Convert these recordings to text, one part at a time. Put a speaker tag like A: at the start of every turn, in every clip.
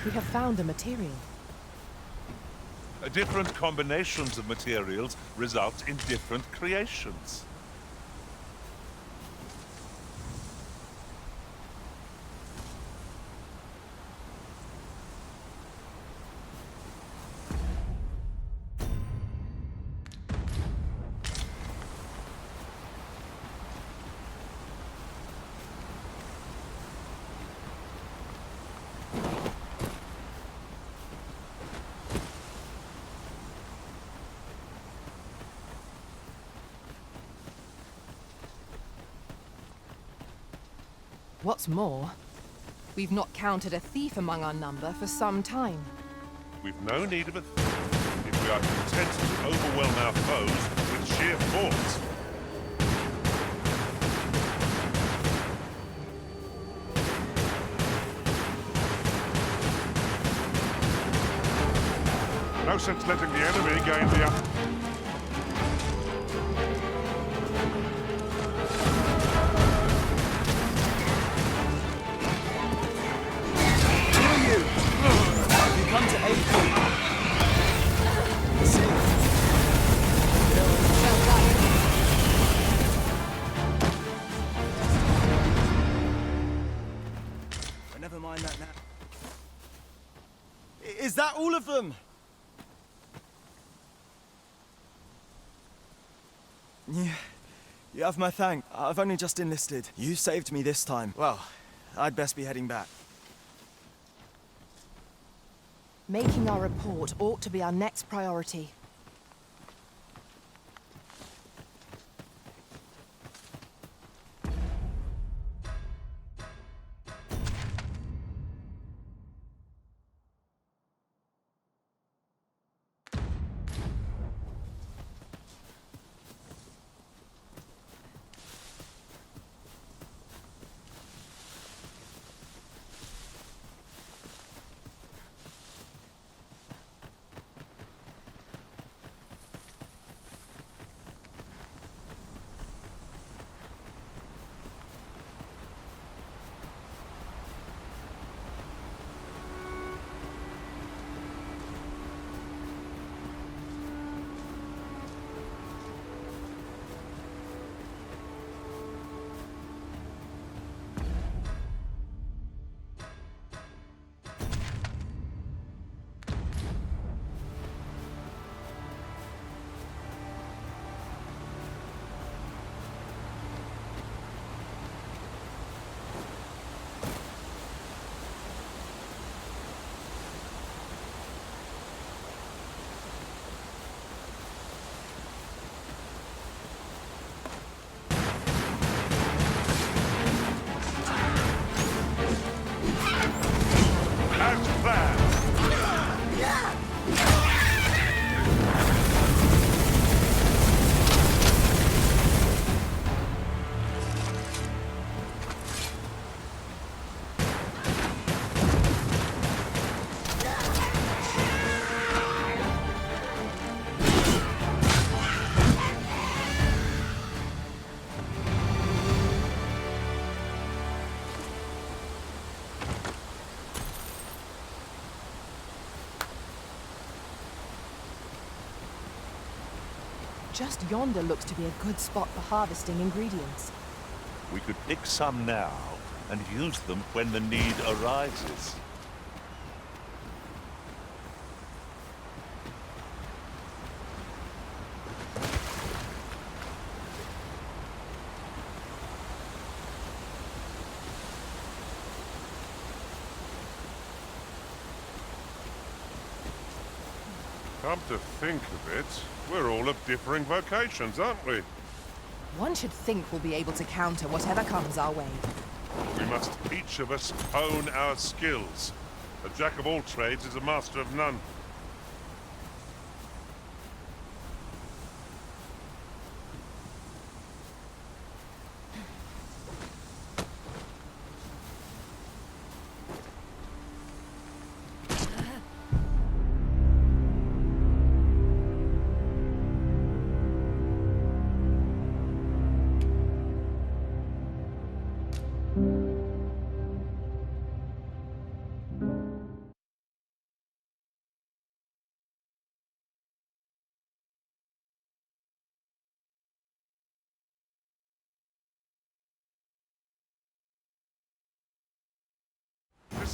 A: We have found a material.
B: Different combinations of materials result in different creations.
A: What's more, we've not counted a thief among our number for some time.
B: We've no need of a thief if we are content to overwhelm our foes with sheer force. No sense letting the enemy gain the upper.
C: Come to aid me. See. But never mind that now. Is that all of them? Yeah. You have my thanks. I've only just enlisted. You saved me this time. Well, I'd best be heading back.
A: Making our report ought to be our next priority. Just yonder looks to be a good spot for harvesting ingredients.
B: We could pick some now and use them when the need arises. Come to think of it, we're all of differing vocations, aren't we?
A: One should think we'll be able to counter whatever comes our way.
B: We must each of us hone our skills. A jack of all trades is a master of none.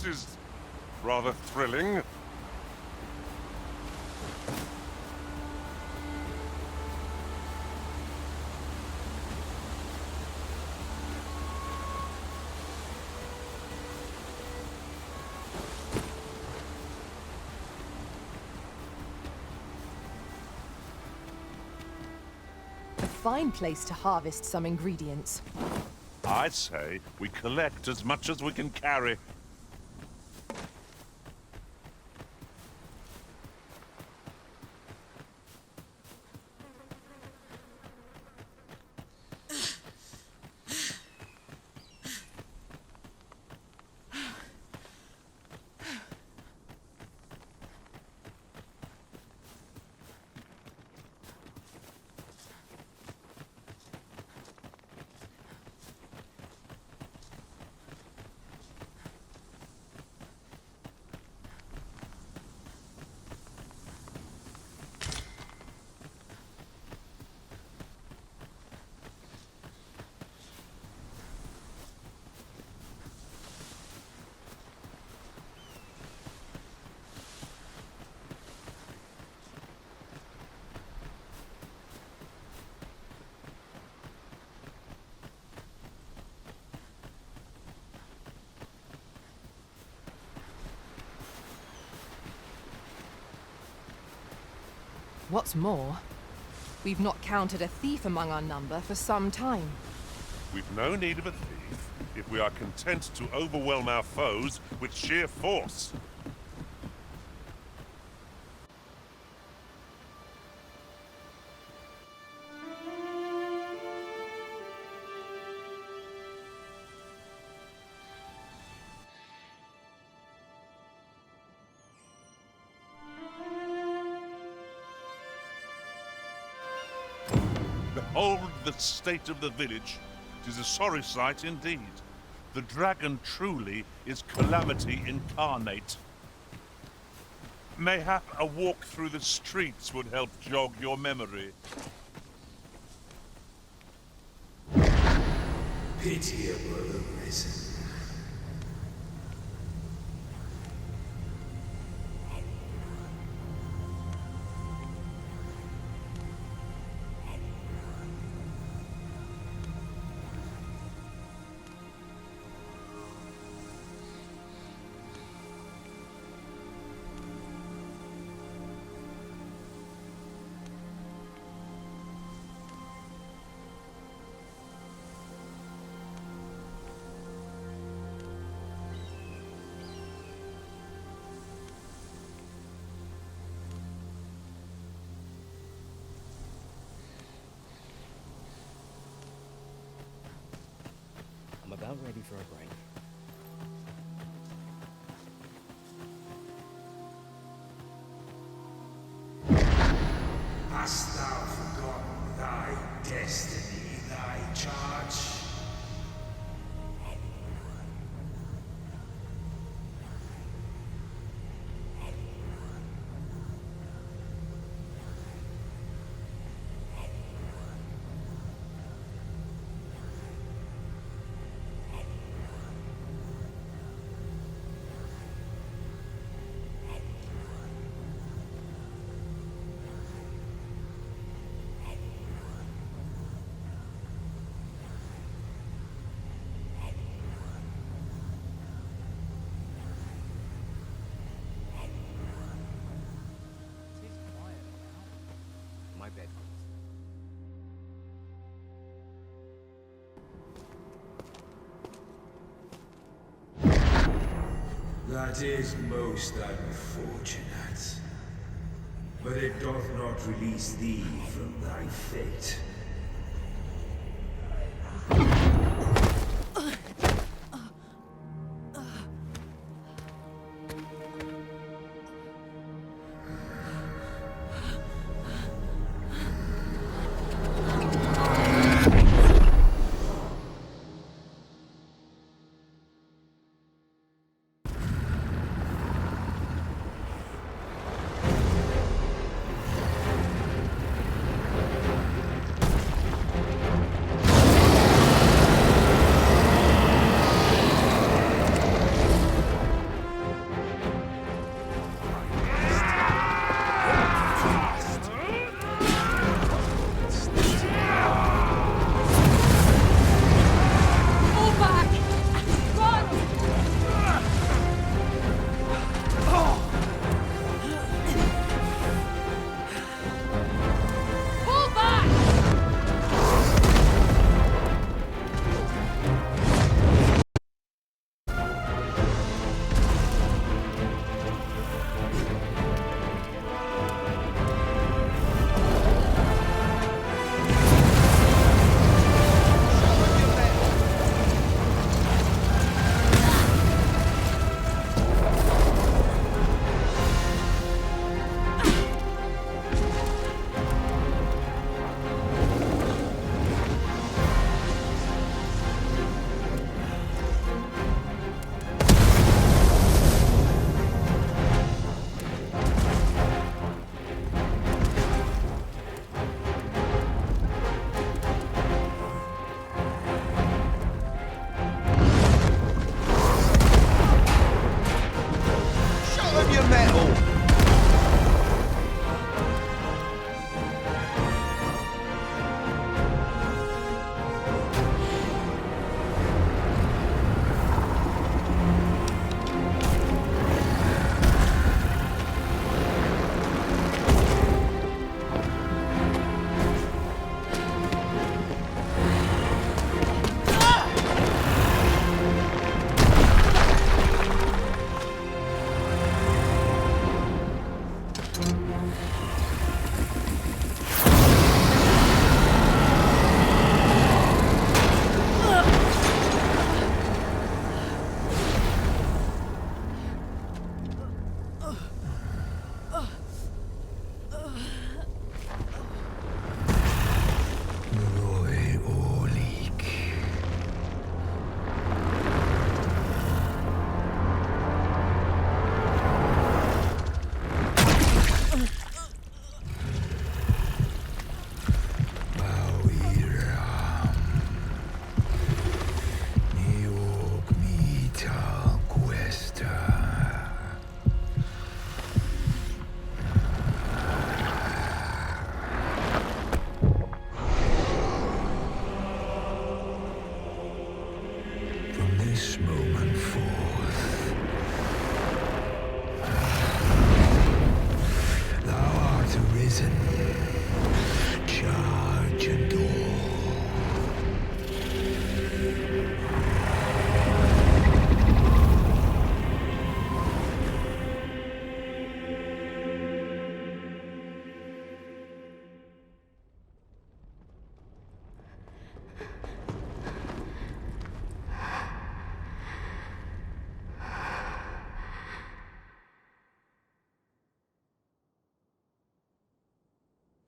B: This is rather thrilling.
A: A fine place to harvest some ingredients.
B: I'd say we collect as much as we can carry.
A: What's more, we've not counted a thief among our number for some time.
B: We've no need of a thief if we are content to overwhelm our foes with sheer force. Behold the state of the village. 'Tis a sorry sight indeed. The dragon truly is calamity incarnate. Mayhap a walk through the streets would help jog your memory.
D: Pitiable arisen.
E: I'm about ready for a break.
D: Hast thou forgotten thy destiny, thy charge?
E: My bed.
D: That is most unfortunate. But it doth not release thee from thy fate. this moment forth. Thou art arisen. Charge and all.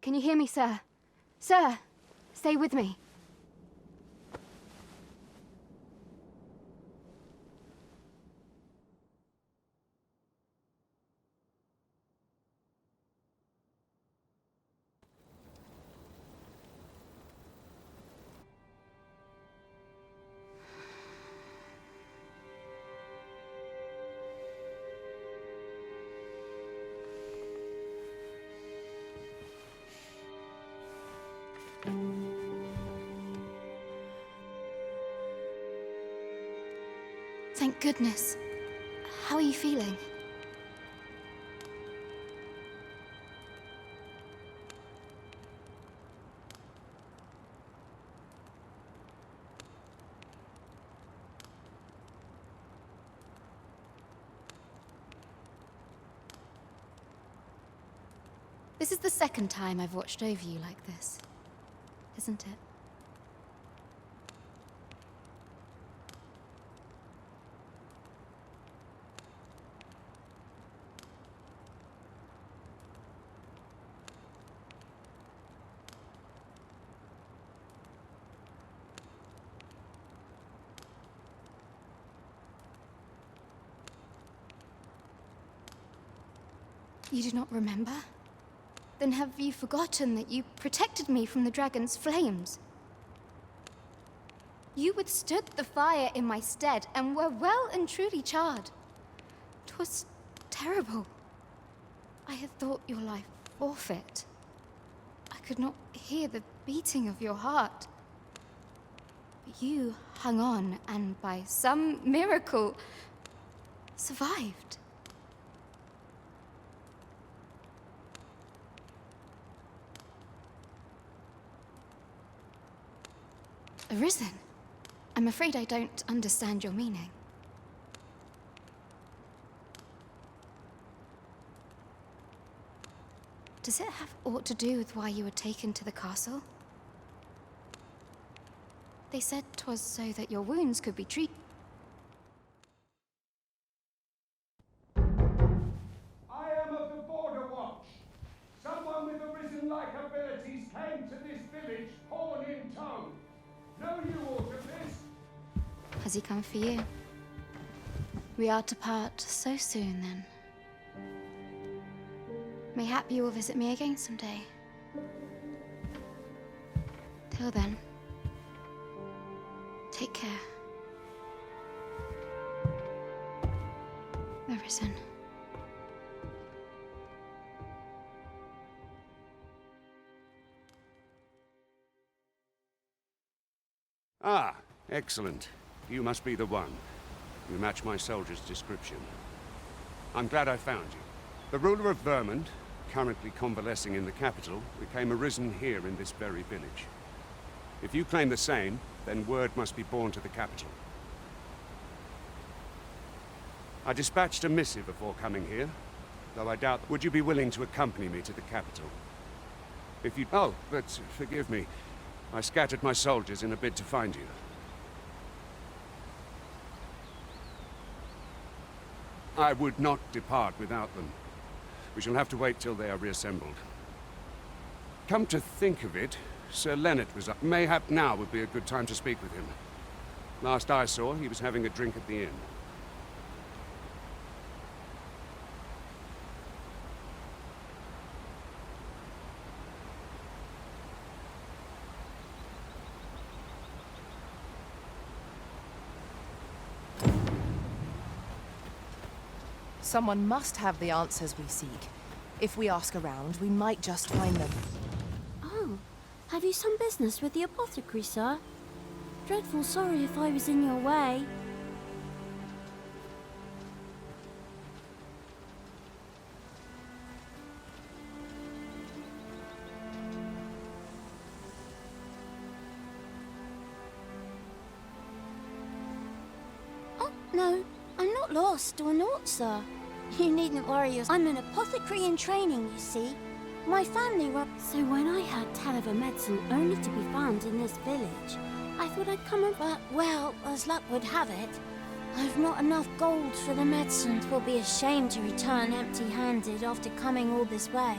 F: Can you hear me, sir? Sir, stay with me. Thank goodness. How are you feeling? This is the second time I've watched over you like this, isn't it? You do not remember? Then have you forgotten that you protected me from the dragon's flames? You withstood the fire in my stead and were well and truly charred. 'Twas terrible. I had thought your life forfeit. I could not hear the beating of your heart. But you hung on and by some miracle survived. Arisen? I'm afraid I don't understand your meaning. Does it have aught to do with why you were taken to the castle? They said 'twas so that your wounds could be treated.
G: I am of the Border Watch. Someone with Arisen-like abilities came to this village, horn in tow. Know you aught of this?
F: Has he come for you? We are to part so soon, then. Mayhap you will visit me again someday. Till then, take care. Arisen.
H: Ah, excellent. You must be the one. You match my soldier's description. I'm glad I found you. The ruler of Vermont, currently convalescing in the capital, became arisen here in this very village. If you claim the same, then word must be borne to the capital. I dispatched a missive before coming here, though I doubt... Would you be willing to accompany me to the capital? If you... Oh, but forgive me. I scattered my soldiers in a bid to find you. I would not depart without them. We shall have to wait till they are reassembled. Come to think of it, Sir Leonard was up. Mayhap now would be a good time to speak with him. Last I saw, he was having a drink at the inn.
A: Someone must have the answers we seek. If we ask around, we might just find them.
I: Oh, have you some business with the apothecary, sir? Dreadful sorry if I was in your way. No, I'm not lost or naught, sir. You needn't worry yourself. I'm an apothecary in training, you see. My family run... So when I heard tell of a medicine only to be found in this village, I thought I'd come and... But, well, as luck would have it, I've not enough gold for the medicine. 'Twill be a shame to return empty-handed after coming all this way.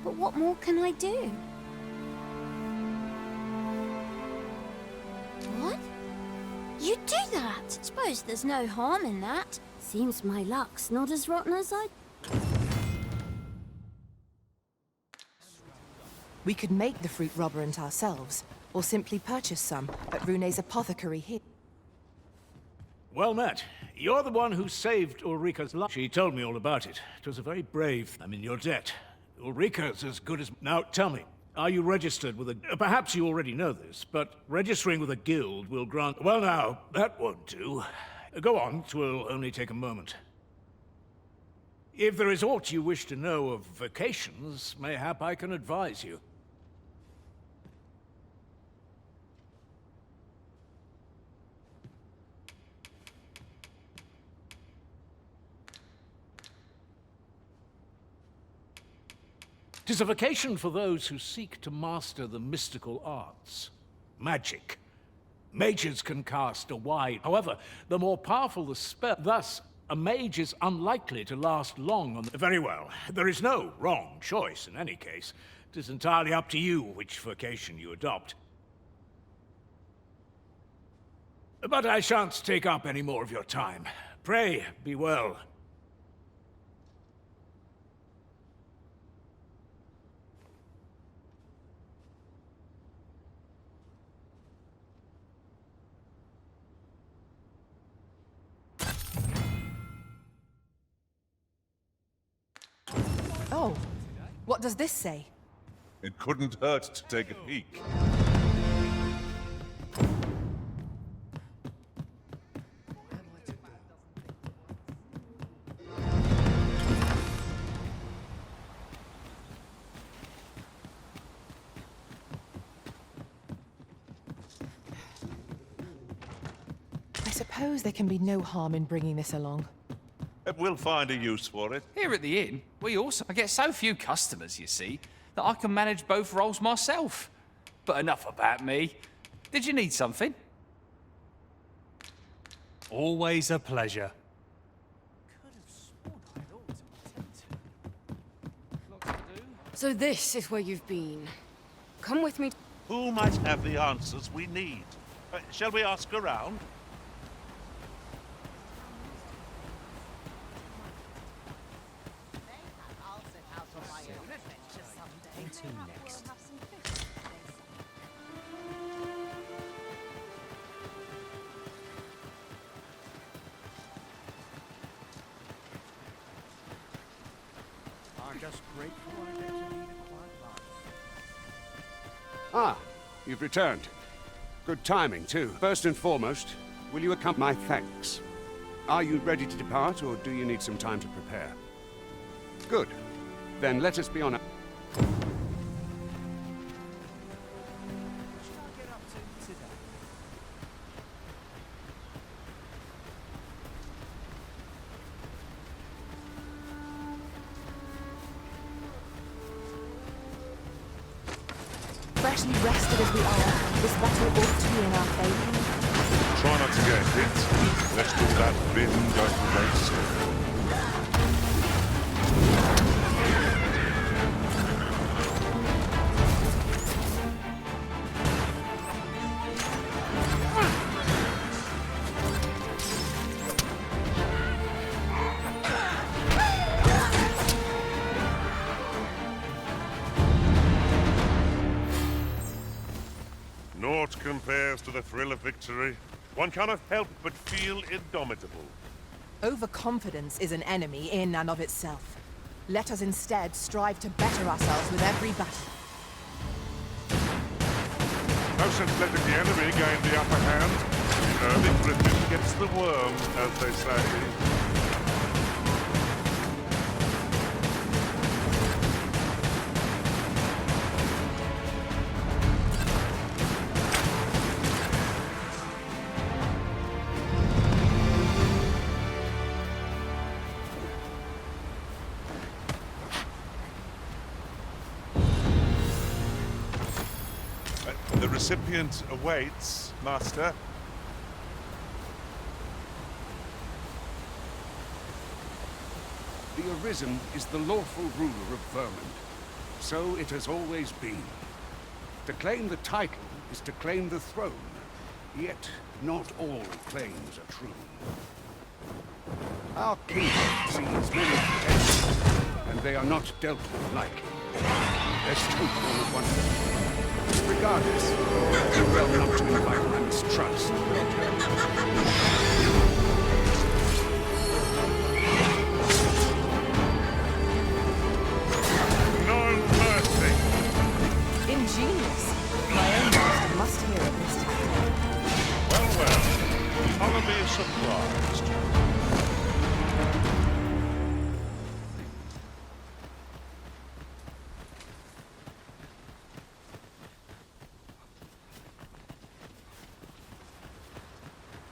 I: But what more can I do? What? You do that? Suppose there's no harm in that. Seems my luck's not as rotten as I...
A: We could make the fruit robberant ourselves, or simply purchase some at Rune's apothecary here.
J: Well met. You're the one who saved Ulrika's life. She told me all about it. It was a very brave... I'm in your debt. Ulrika's as good as... Now, tell me, are you registered with a... Perhaps you already know this, but registering with a guild will grant... Well now, that won't do. Go on, 'twill only take a moment. If there is aught you wish to know of vacations, mayhap I can advise you. Tis a vacation for those who seek to master the mystical arts. Magic. Mages can cast a wide... However, the more powerful the spell... Thus, a mage is unlikely to last long on the... Very well. There is no wrong choice in any case. It is entirely up to you which vocation you adopt. But I shan't take up any more of your time. Pray, be well.
A: Oh, what does this say?
B: It couldn't hurt to take a peek.
A: I suppose there can be no harm in bringing this along.
B: We'll find a use for it.
K: Here at the inn, I get so few customers, you see, that I can manage both roles myself. But enough about me. Did you need something?
L: Always a pleasure.
M: So this is where you've been. Come with me.
B: Who might have the answers we need? Shall we ask around?
E: Next.
L: I'm just grateful I get to lead a quiet life.
H: Ah, you've returned. Good timing, too. First and foremost, will you accompany my thanks? Are you ready to depart, or do you need some time to prepare? Good. Then let us be on a...
A: Freshly rested as we are, this battle ought to be in our favor.
B: Try not to get hit. Let's do that wind go to race. Naught compares to the thrill of victory. One cannot help but feel indomitable.
A: Overconfidence is an enemy in and of itself. Let us instead strive to better ourselves with every battle.
B: No sense letting the enemy gain the upper hand. Early Griffin gets the worm, as they say. recipient awaits, Master.
H: The Arisen is the lawful ruler of Vermund. So it has always been. To claim the title is to claim the throne. Yet, not all claims are true. Our kingdom sees many pretenders, and they are not dealt with lightly. Let's hope one of one. Regardless, do well not to invite my mistrust.
B: No mercy!
A: Ingenious. My own master must hear of this tactic.
B: Well, well. Honor me surprised.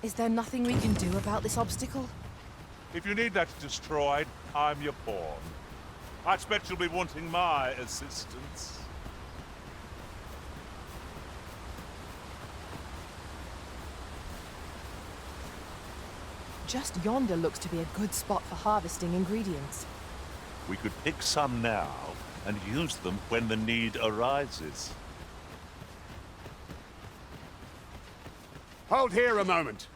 A: Is there nothing we can do about this obstacle?
B: If you need that destroyed, I'm your pawn. I expect you'll be wanting my assistance.
A: Just yonder looks to be a good spot for harvesting ingredients.
B: We could pick some now and use them when the need arises.
H: Hold here a moment.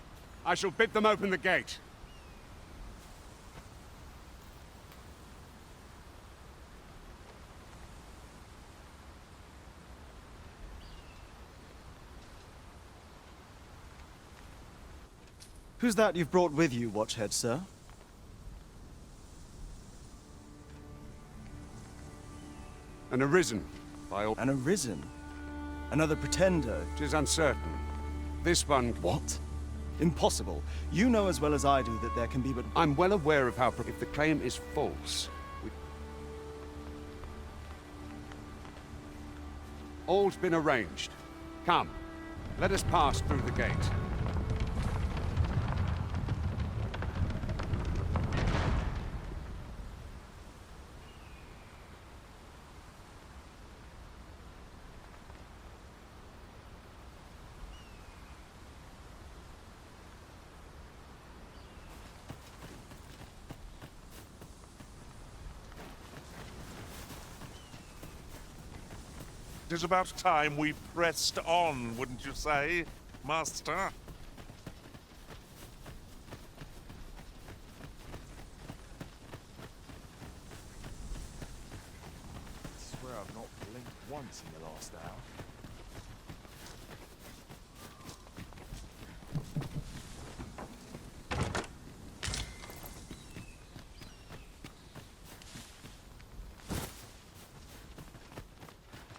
H: I shall bid them open the gate.
C: Who's that you've brought with you, Watchhead, sir?
H: An Arisen, by all...
C: An Arisen? Another pretender?
H: 'Tis uncertain. This one...
C: What? Impossible. You know as well as I do that there can be but...
H: I'm well aware of how... If the claim is false... All's been arranged. Come, let us pass through the gate.
B: It is about time we pressed on, wouldn't you say, Master?
C: I swear I've not blinked once in the last hour.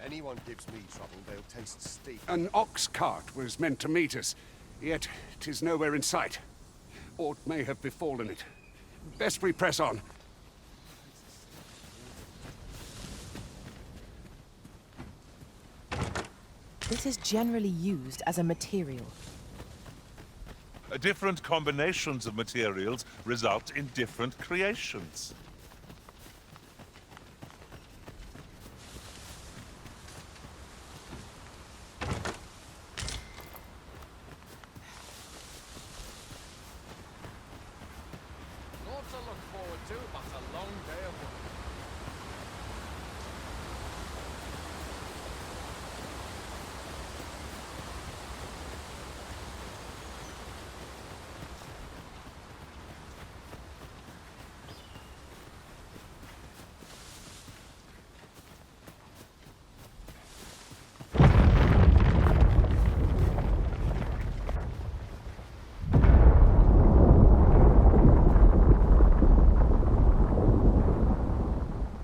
N: Anyone gives me trouble, they'll taste steak.
H: An ox cart was meant to meet us, yet 'tis nowhere in sight. Aught may have befallen it. Best we press on.
A: This is generally used as a material.
B: Different combinations of materials result in different creations.
N: Lots to look forward to, but a long day of work.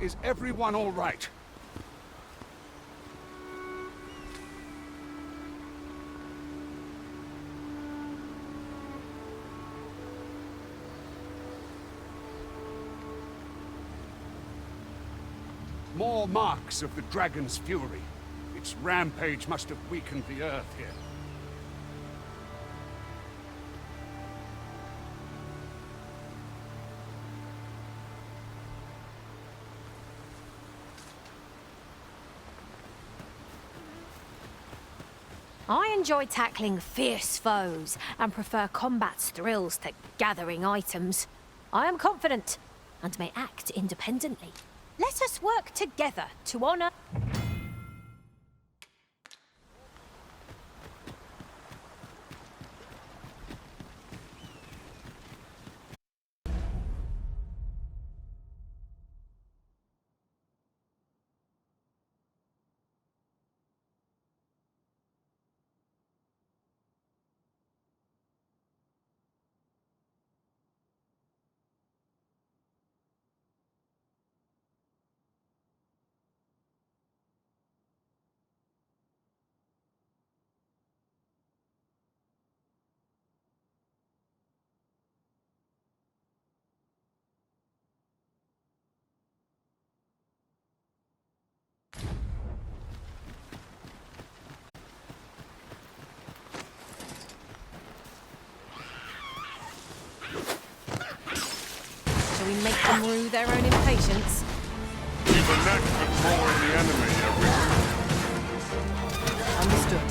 H: Is everyone all right? More marks of the dragon's fury. Its rampage must have weakened the earth here.
I: I enjoy tackling fierce foes and prefer combat's thrills to gathering items. I am confident and may act independently. Let us work together to honor...
M: Shall we make them rue their own impatience?
B: You've a knack for drawing the enemy, everyone.
A: Understood.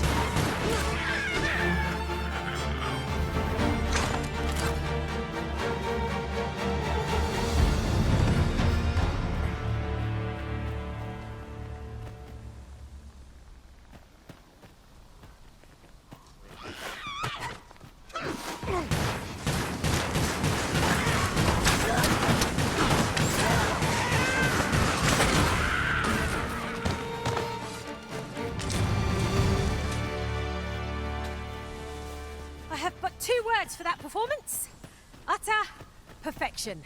M: I have but 2 words for that performance. Utter perfection.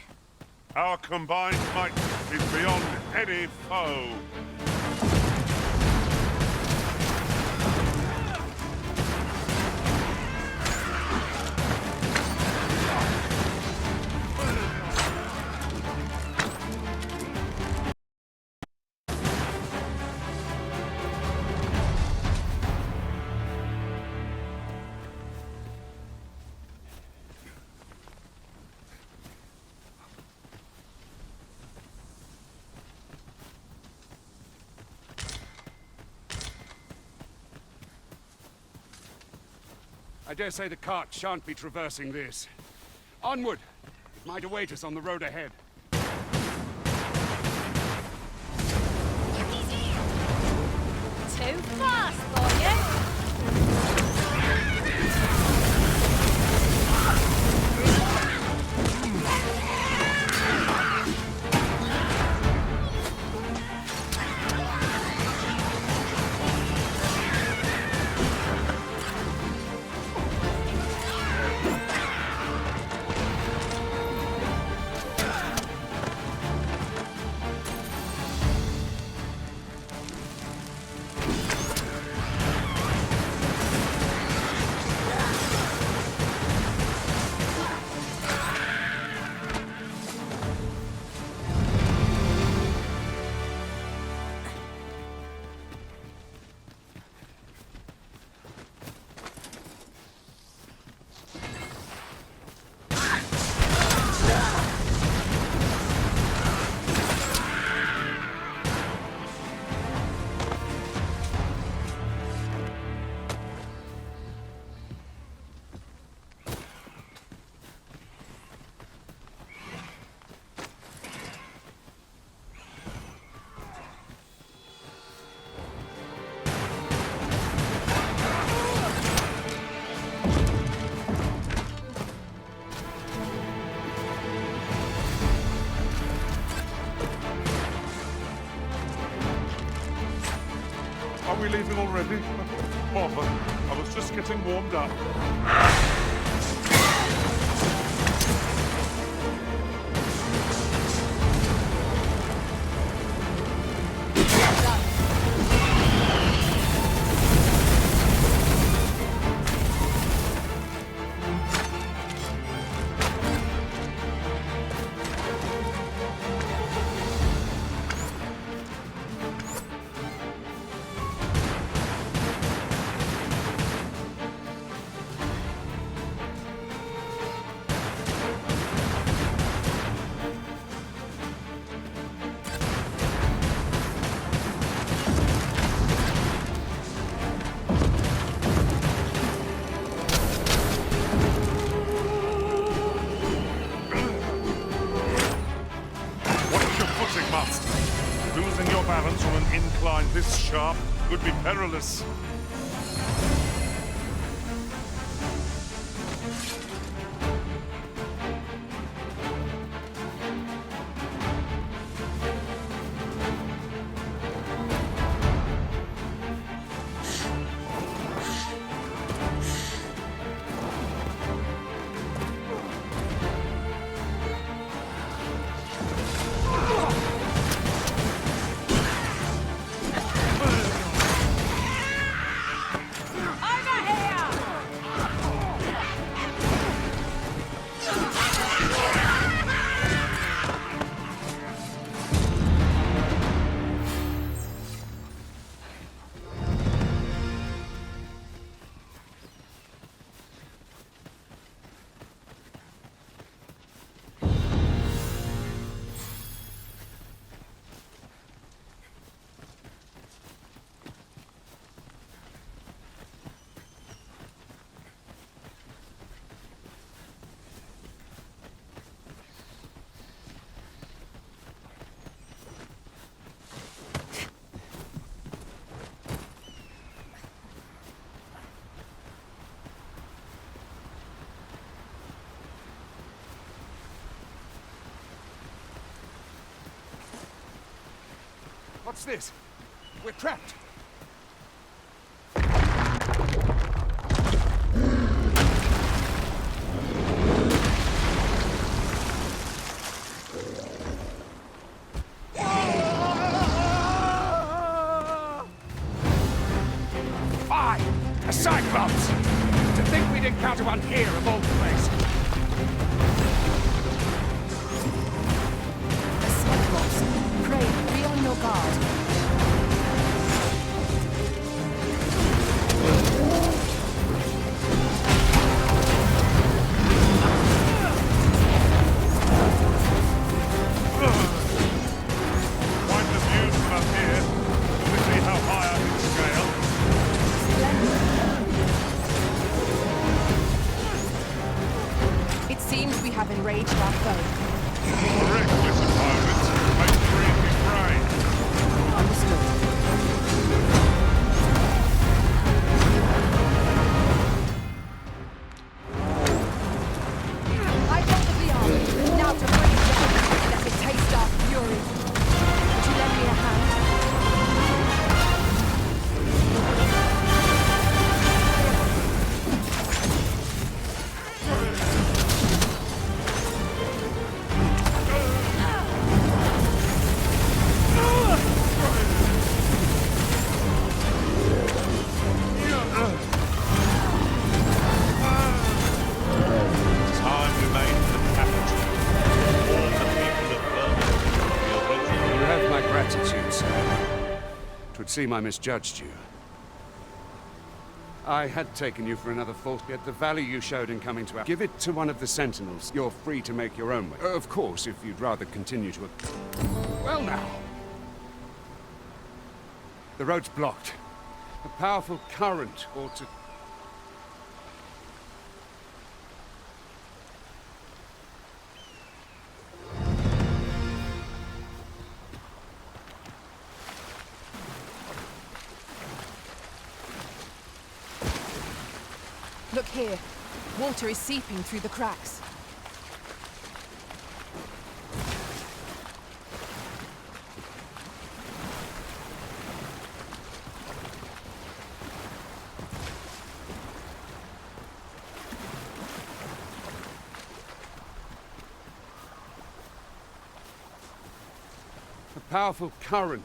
B: Our combined might is beyond any foe.
H: I dare say the cart shan't be traversing this. Onward! It might await us on the road ahead.
I: Too fast for you!
B: Are we leaving already? Bother. I was just getting warmed up. sharp. Could be perilous.
H: What's this? We're trapped.
N: Fine! A Cyclops! To think we'd encounter one here of all places.
A: A Cyclops. Pray, be on your guard.
B: Quite the view from up here. Will we see how high I can scale?
A: It seems we have enraged our foe.
B: Correct, listen, pirates. Make free and be brave.
A: Understood. I got the army. Now to bring it down. Let it taste our fury. Would you lend me a hand?
B: Time remains the capital. All the people of Vermont.
H: You have my gratitude, sir. 'Twould seem I misjudged you. I had taken you for another false, yet the value you showed in coming to our... Give it to one of the Sentinels. You're free to make your own way. Of course, if you'd rather continue to... Well now. The road's blocked. A powerful current ought to...
A: Look here. Water is seeping through the cracks.
H: A powerful current.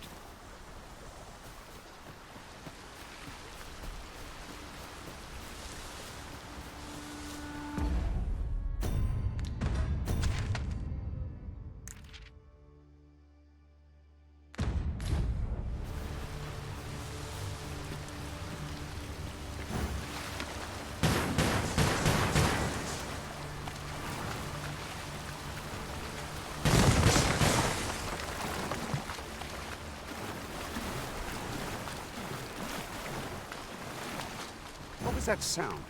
H: What was that sound?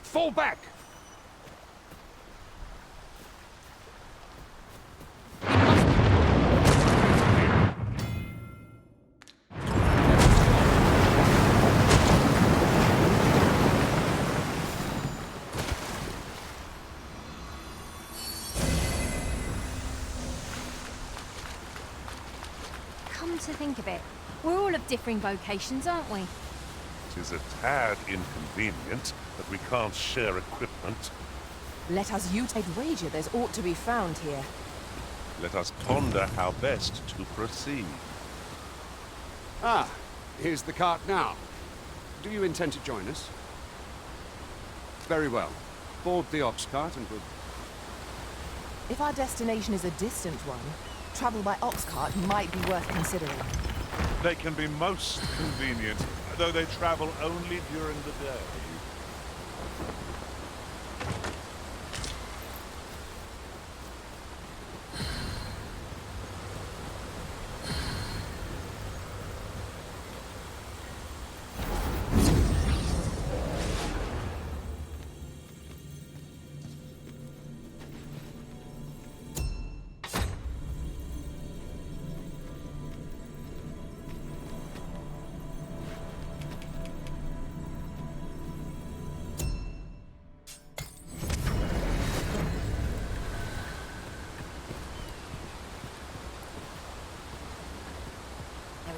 H: Fall back!
I: think of it. We're all of differing vocations, aren't we?
B: Tis a tad inconvenient that we can't share equipment.
A: Let us take wager there's aught to be found here.
B: Let us ponder how best to proceed.
H: Ah, here's the cart now. Do you intend to join us? Very well. Board the ox cart and we'll...
A: If our destination is a distant one, travel by ox cart might be worth considering.
B: They can be most convenient, though they travel only during the day.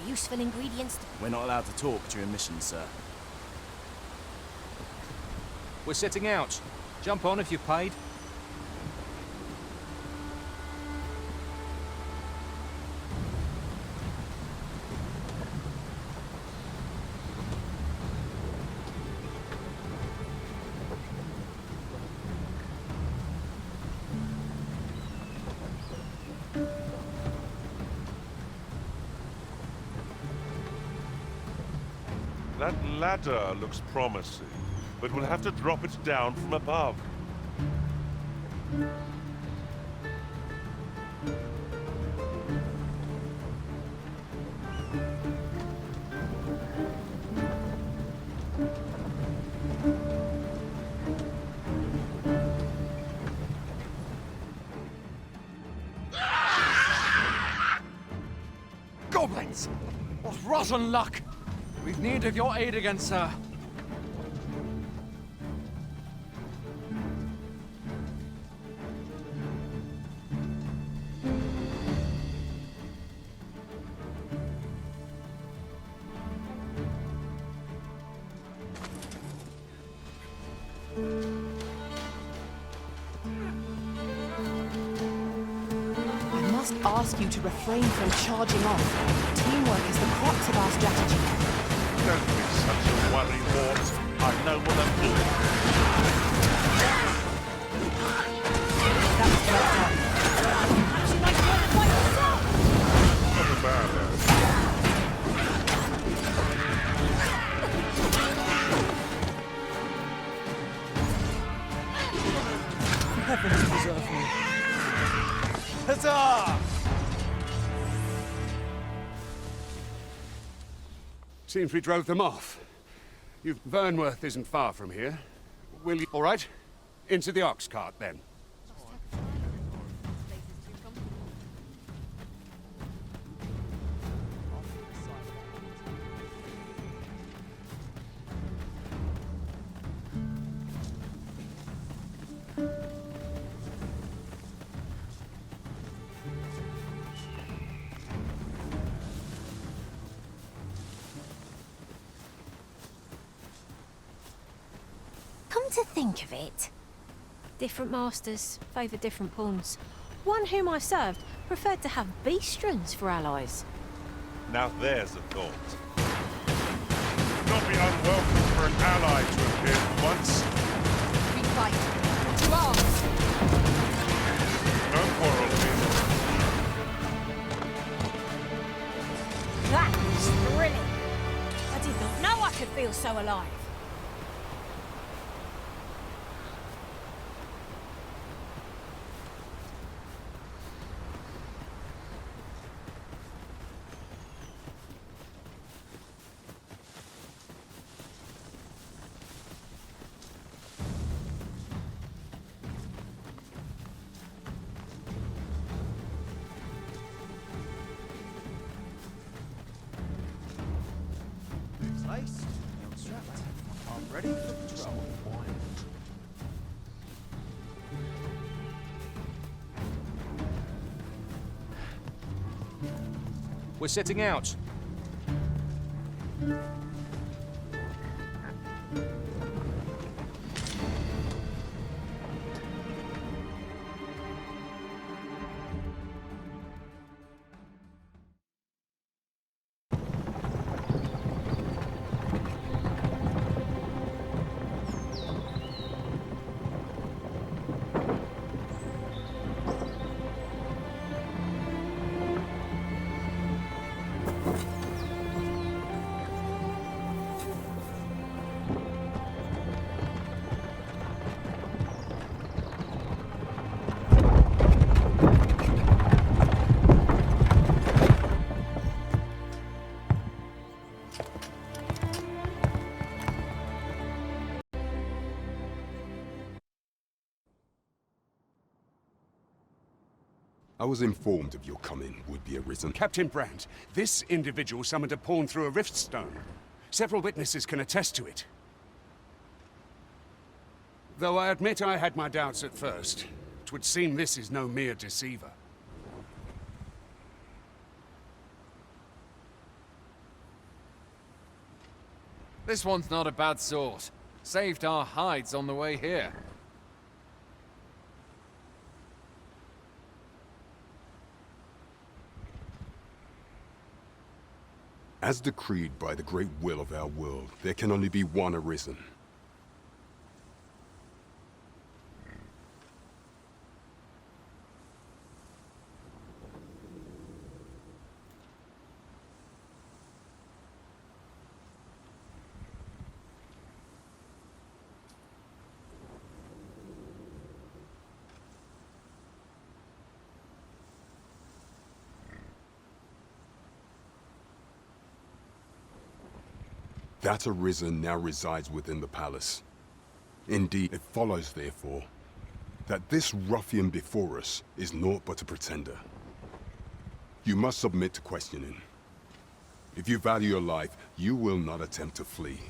I: Useful ingredients.
C: We're not allowed to talk during missions, sir.
L: We're setting out. Jump on if you've paid.
B: That ladder looks promising, but we'll have to drop it down from above.
N: Goblins! What rotten luck! We've need of your aid again, sir.
A: I must ask you to refrain from charging off. Teamwork is the crux of our strategy.
B: Don't be such a worry, Ward. I know what I'm doing.
A: That's well done.
I: Perhaps you might want to fight yourself.
B: Not a bad lad.
C: Heavens preserve me. Huzzah!
H: Seems we drove them off. Vernworth isn't far from here. Will you... All right. Into the ox cart, then.
I: Come to think of it, different masters favour different pawns. One whom I served preferred to have beastrons for allies.
B: Now there's a thought. Not be unwelcome for an ally to appear at once.
A: We fight. To arms!
B: No quarrel, please.
I: That was thrilling. I did not know I could feel so alive.
C: Nice. Strapped. I'm ready for trouble.
L: We're setting out.
O: I was informed of your coming would be arisen.
H: Captain Brandt, this individual summoned a pawn through a rift stone. Several witnesses can attest to it. Though I admit I had my doubts at first. 'Twould seem this is no mere deceiver.
K: This one's not a bad sort. Saved our hides on the way here.
O: As decreed by the great will of our world, there can only be one arisen. That arisen now resides within the palace. Indeed, it follows, therefore, that this ruffian before us is naught but a pretender. You must submit to questioning. If you value your life, you will not attempt to flee.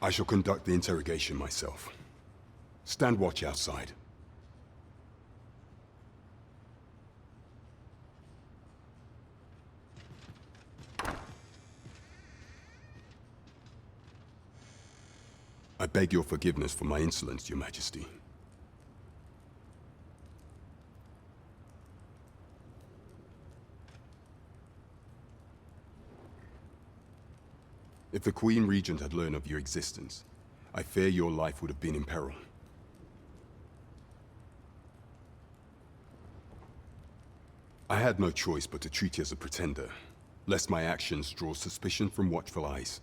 O: I shall conduct the interrogation myself. Stand watch outside. I beg your forgiveness for my insolence, Your Majesty. If the Queen Regent had learned of your existence, I fear your life would have been in peril. I had no choice but to treat you as a pretender, lest my actions draw suspicion from watchful eyes.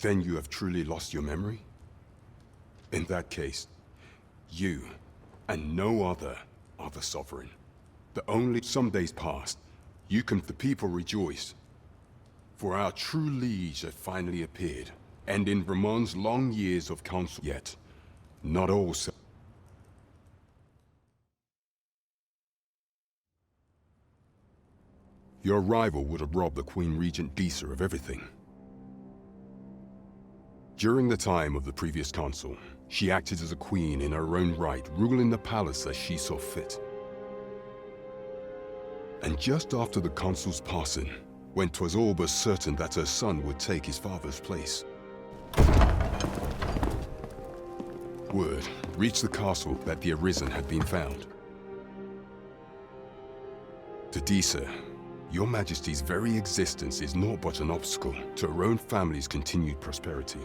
O: Then you have truly lost your memory? In that case, you, and no other, are the sovereign. The only some days past, the people rejoiced. For our true liege had finally appeared, and in Ramon's long years of counsel, yet, not all so. Your arrival would have robbed the Queen Regent Disa of everything. During the time of the previous consul, she acted as a queen in her own right, ruling the palace as she saw fit. And just after the consul's passing, when 'twas all but certain that her son would take his father's place, word reached the castle that the Arisen had been found. To Disa, Your Majesty's very existence is naught but an obstacle to her own family's continued prosperity.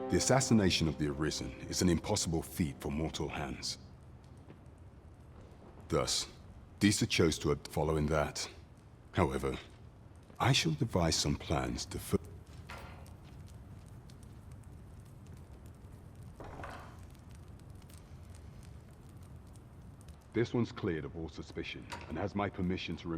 O: The assassination of the Arisen is an impossible feat for mortal hands. Thus, Disa chose to follow in that. However, I shall devise some plans to This one's cleared of all suspicion, and has my permission to